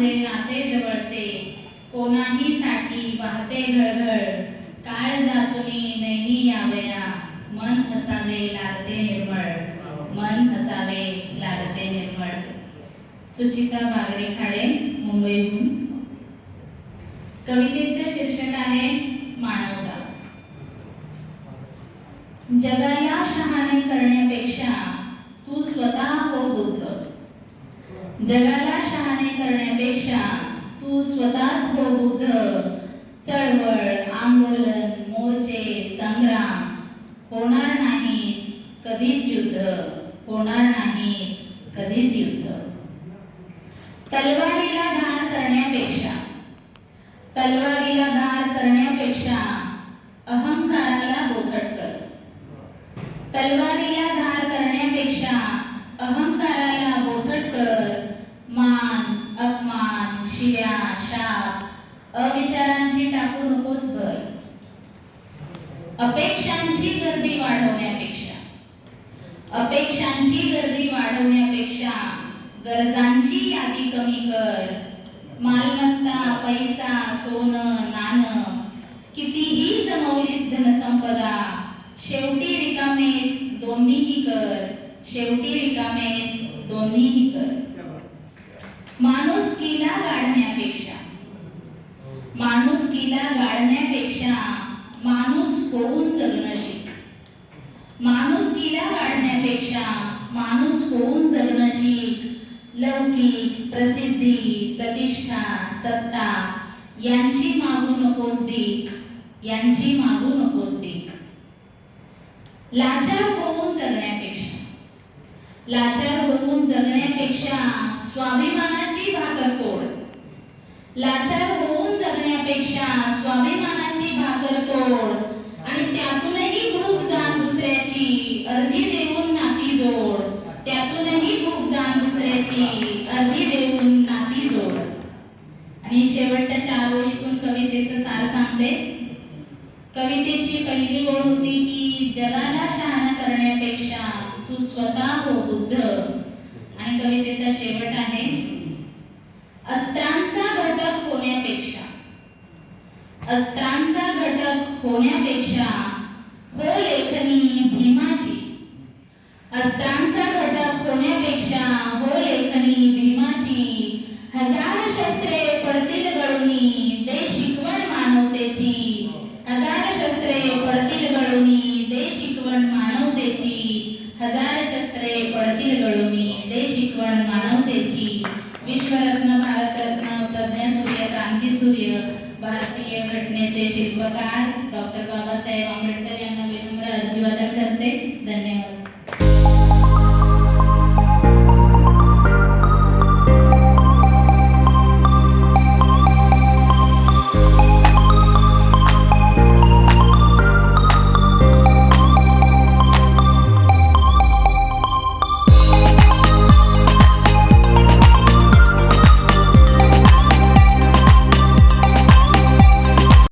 माझे नाते जवळचे, कोणाही साठी वाहते घळघळ, काळ जातुनी नैनी यावया, मन असावे लागते निर्मळ, मन असावे लागते निर्मळ. सुचिता बागडे खाडे, मुंबईहून. कवितेचे शीर्षक आहे मानवता. जगाला शहाणे करण्यापेक्षा तू स्वतः हो बुद्ध. जगाला शहाणे करण्यापेक्षा तू स्वतःच हो बुद्ध. चळवळ, आंदोलन, मोर्चे, संग्राम होणार नाही कधीच युद्ध, होणार नाही कधीच युद्ध. तलवारीला धार करण्यापेक्षा, तलवारीला धार करण्यापेक्षा अहंकाराला बोथट कर. तलवारीला धार करण्यापेक्षा अहंकाराला बोथट कर. मान, अपमान, शिव्या, शाप, अविचारांची टाकू नकोस भर. अपेक्षांची गर्दी वाढवण्यापेक्षा, अपेक्षांची गर्दी वाढवण्यापेक्षा गरजांची यादी कमी कर. मालमत्ता, पैसा, सोनं, नाणं कितीही जमवलीस धनसंपदा, शेवटी रिकामेच दोन्हीही कर, शेवटी रिकामेच दोन्हीही कर. माणुसकीला गाडण्यापेक्षा, माणुसकीला गाडण्यापेक्षा माणूस होऊन जगणं शिक. माणुसकीला गाडण्यापेक्षा माणूस होऊन जगणं शिक. लौकिक, प्रसिद्धी, प्रतिष्ठा, सत्ता यांची मागू नकोस भीक, यांची मागू नकोस भीक. लाचार होऊन जगण्यापेक्षा, लाचार होऊन जगण्यापेक्षा स्वाभिमानाची भाकर तोड. लाचार होऊन जगण्यापेक्षा स्वाभिमानाची भाकर तोड आणि त्यातूनही भूक जाण दुसऱ्याची, अर्धी देऊन नाती जोड. त्यातूनही भूक जाण दुसऱ्याची, अर्धी देऊन नाती जोड. आणि शेवटच्या 4 ओळीतून कवितेचं सार सांगते. कवितेची पहिली ओळ होती की जगाला शहाणा करण्यापेक्षा तू स्वतः हो बुद्ध. आणि कवितेचा शेवट आहे अस्त्रांचा घटक होण्यापेक्षा, अस्त्रांचा घटक होण्यापेक्षा हो लेखनी भीमाची. अस्त्रांचा घटक होण्यापेक्षा हो लेखनी भीमाची. हजार शस्त्रे पडतील गळुनी दे शिकवण मानवतेची. हजार शस्त्रे पडतील गळुनी दे शिकवण मानवतेची. हजार शस्त्रे पडतील गळुनी दे शिकवण मानवतेची. विश्वरत्न, भारतरत्न, प्रज्ञासूर्य, क्रांतीसूर्य, भारतीय घटनेचे शिल्पकार डॉक्टर बाबासाहेब आंबेडकर यांना विनम्र अभिवादन करते. धन्यवाद.